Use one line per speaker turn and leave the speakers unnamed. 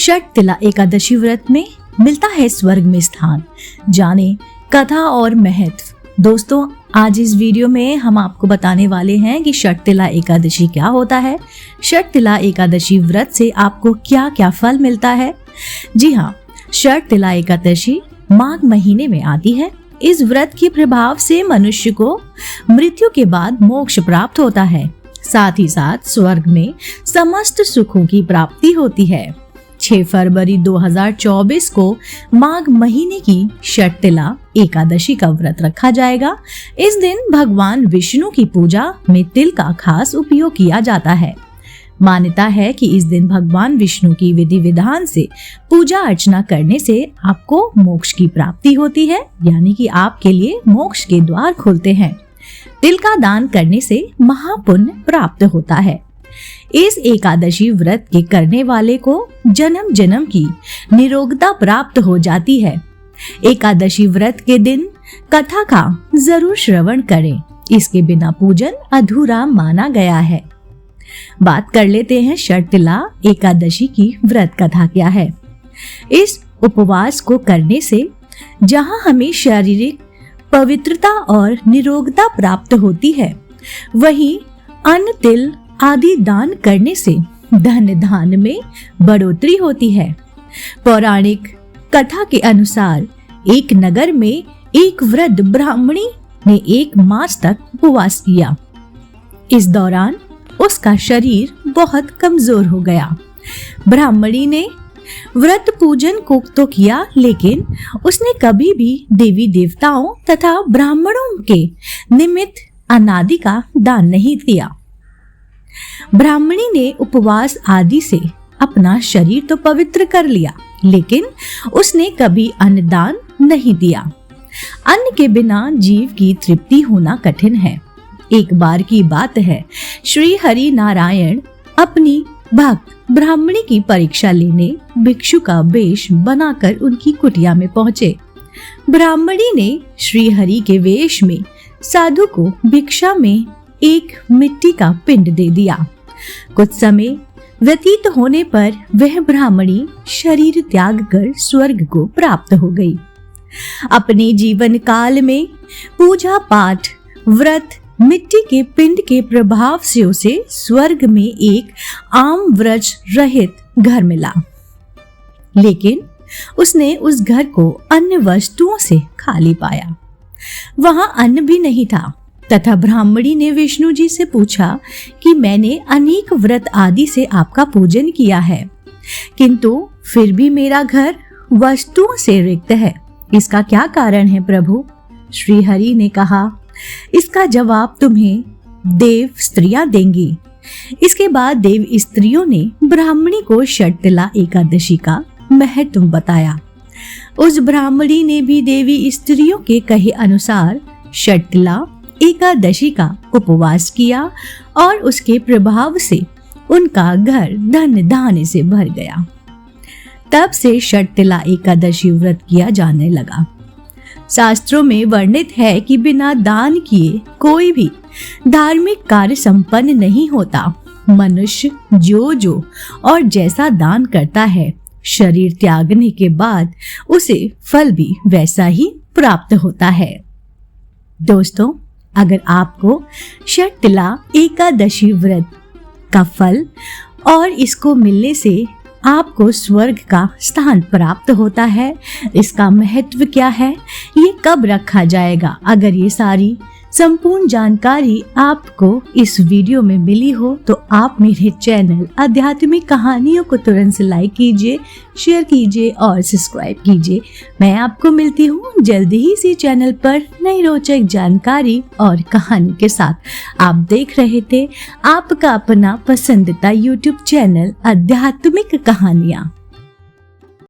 षटतिला एकादशी व्रत में मिलता है स्वर्ग में स्थान। जाने कथा और महत्व। दोस्तों, आज इस वीडियो में हम आपको बताने वाले हैं कि षटतिला एकादशी क्या होता है, षटतिला एकादशी व्रत से आपको क्या क्या फल मिलता है। जी हाँ, षटतिला एकादशी माघ महीने में आती है। इस व्रत के प्रभाव से मनुष्य को मृत्यु के बाद मोक्ष प्राप्त होता है, साथ ही साथ स्वर्ग में समस्त सुखों की प्राप्ति होती है। 6 फरवरी 2024 को माघ महीने की षटतिला एकादशी का व्रत रखा जाएगा। इस दिन भगवान विष्णु की पूजा में तिल का खास उपयोग किया जाता है। मान्यता है कि इस दिन भगवान विष्णु की विधि विधान से पूजा अर्चना करने से आपको मोक्ष की प्राप्ति होती है, यानी कि आपके लिए मोक्ष के द्वार खुलते हैं। तिल का दान करने से महापुण्य प्राप्त होता है। इस एकादशी व्रत के करने वाले को जन्म जन्म की निरोगता प्राप्त हो जाती है। एकादशी व्रत के दिन कथा का जरूर श्रवण करें, इसके बिना पूजन अधूरा माना गया है। बात कर लेते हैं षटतिला एकादशी की व्रत कथा क्या है। इस उपवास को करने से जहां हमें शारीरिक पवित्रता और निरोगता प्राप्त होती है, वहीं अन्न तिल आदि दान करने से धन धान में बढ़ोतरी होती है। पौराणिक कथा के अनुसार एक नगर में एक वृद्ध ब्राह्मणी ने 1 मास तक उपवास किया। इस दौरान उसका शरीर बहुत कमजोर हो गया। ब्राह्मणी ने व्रत पूजन को तो किया, लेकिन उसने कभी भी देवी देवताओं तथा ब्राह्मणों के निमित्त अनादि का दान नहीं दिया। ब्राह्मणी ने उपवास आदि से अपना शरीर तो पवित्र कर लिया, लेकिन उसने कभी अन्नदान नहीं दिया। अन्न के बिना जीव की तृप्ति होना कठिन है। एक बार की बात है, श्री हरि नारायण अपनी भक्त ब्राह्मणी की परीक्षा लेने भिक्षु का वेश बनाकर उनकी कुटिया में पहुंचे। ब्राह्मणी ने श्री हरि के वेश में साधु को भिक्षा में एक मिट्टी का पिंड दे दिया। कुछ समय व्यतीत होने पर वह ब्राह्मणी शरीर त्याग कर स्वर्ग को प्राप्त हो गई। अपने जीवन काल में पूजा पाठ, व्रत, मिट्टी के पिंड के प्रभाव से उसे स्वर्ग में एक आम वृक्ष रहित घर मिला, लेकिन उसने उस घर को अन्य वस्तुओं से खाली पाया। वहां अन्न भी नहीं था तथा ब्राह्मणी ने विष्णु जी से पूछा कि मैंने अनेक व्रत आदि से आपका पूजन किया है, किंतु फिर भी मेरा घर वस्तुओं से रिक्त है। इसका क्या कारण है प्रभु? श्री हरि ने कहा, इसका जवाब तुम्हें देव स्त्रियां देंगी। इसके बाद देव स्त्रियों ने ब्राह्मणी को षटतिला एकादशी का महत्व बताया। उस ब्राह्मणी ने भी देवी स्त्रियों के कहे अनुसार षटतिला एकादशी का उपवास किया और उसके प्रभाव से उनका घर धन धान्य से भर गया। तब से षटतिला एकादशी व्रत किया जाने लगा। शास्त्रों में वर्णित है कि बिना दान किए कोई भी धार्मिक कार्य संपन्न नहीं होता। मनुष्य जो और जैसा दान करता है, शरीर त्यागने के बाद उसे फल भी वैसा ही प्राप्त होता है। दोस्तों, अगर आपको षटतिला एकादशी व्रत का फल और इसको मिलने से आपको स्वर्ग का स्थान प्राप्त होता है, इसका महत्व क्या है, ये कब रखा जाएगा, अगर ये सारी संपूर्ण जानकारी आपको इस वीडियो में मिली हो तो आप मेरे चैनल आध्यात्मिक कहानियों को तुरंत से लाइक कीजिए, शेयर कीजिए और सब्सक्राइब कीजिए। मैं आपको मिलती हूँ जल्दी ही इसी चैनल पर नई रोचक जानकारी और कहानी के साथ। आप देख रहे थे आपका अपना पसंदीदा YouTube चैनल आध्यात्मिक कहानियाँ।